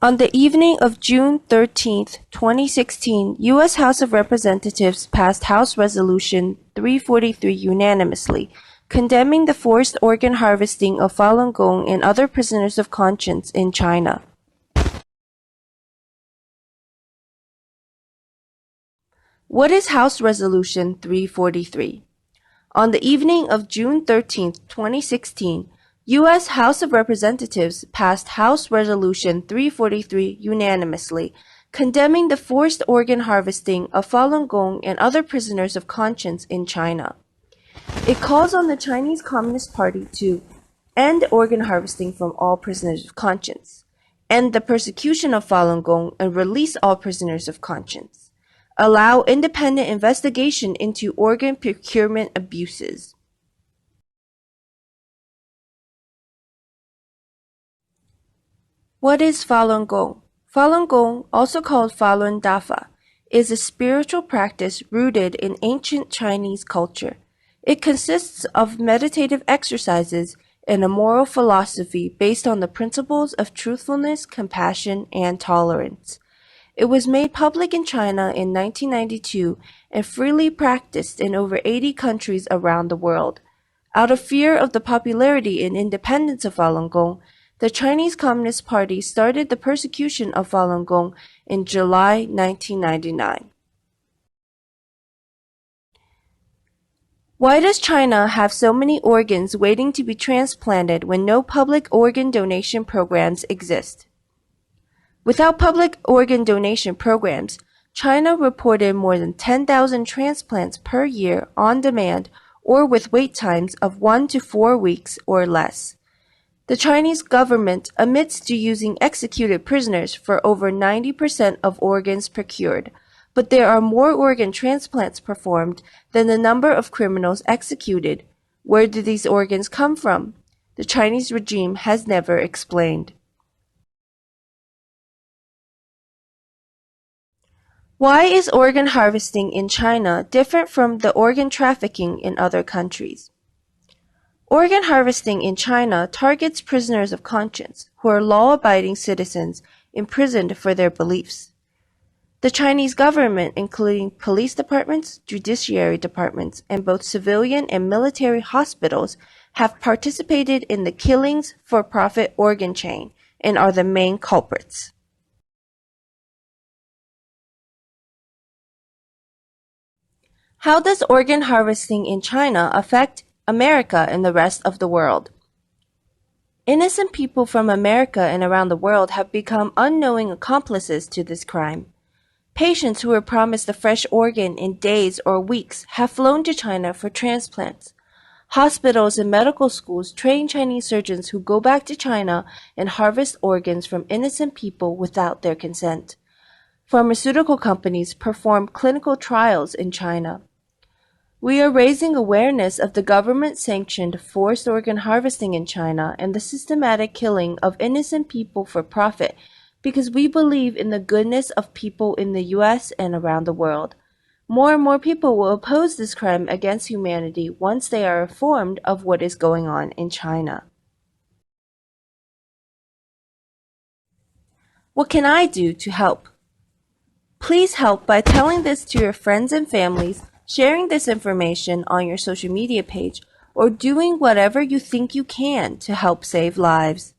On the evening of June 13, 2016, U.S. House of Representatives passed House Resolution 343 unanimously, condemning the forced organ harvesting of Falun Gong and other prisoners of conscience in China. What is House Resolution 343? On the evening of June 13, 2016, U.S. House of Representatives passed House Resolution 343 unanimously, condemning the forced organ harvesting of Falun Gong and other prisoners of conscience in China. It calls on the Chinese Communist Party to end organ harvesting from all prisoners of conscience, end the persecution of Falun Gong and release all prisoners of conscience, allow independent investigation into organ procurement abuses. What is Falun Gong? Falun Gong, also called Falun Dafa, is a spiritual practice rooted in ancient Chinese culture. It consists of meditative exercises and a moral philosophy based on the principles of truthfulness, compassion, and tolerance. It was made public in China in 1992 and freely practiced in over 80 countries around the world. Out of fear of the popularity and independence of Falun Gong, the Chinese Communist Party started the persecution of Falun Gong in July 1999. Why does China have so many organs waiting to be transplanted when no public organ donation programs exist? Without public organ donation programs, China reported more than 10,000 transplants per year on demand or with wait times of 1 to 4 weeks or less. The Chinese government admits to using executed prisoners for over 90% of organs procured, but there are more organ transplants performed than the number of criminals executed. Where do these organs come from? The Chinese regime has never explained. Why is organ harvesting in China different from the organ trafficking in other countries? Organ harvesting in China targets prisoners of conscience who are law-abiding citizens imprisoned for their beliefs. The Chinese government, including police departments, judiciary departments, and both civilian and military hospitals, have participated in the killings for-profit organ chain and are the main culprits. How does organ harvesting in China affect America and the rest of the world? Innocent people from America and around the world have become unknowing accomplices to this crime. Patients who were promised a fresh organ in days or weeks have flown to China for transplants. Hospitals and medical schools train Chinese surgeons who go back to China and harvest organs from innocent people without their consent. Pharmaceutical companies perform clinical trials in China. We are raising awareness of the government-sanctioned forced organ harvesting in China and the systematic killing of innocent people for profit because we believe in the goodness of people in the U.S. and around the world. More and more people will oppose this crime against humanity once they are informed of what is going on in China. What can I do to help? Please help by telling this to your friends and families, sharing this information on your social media page, or doing whatever you think you can to help save lives.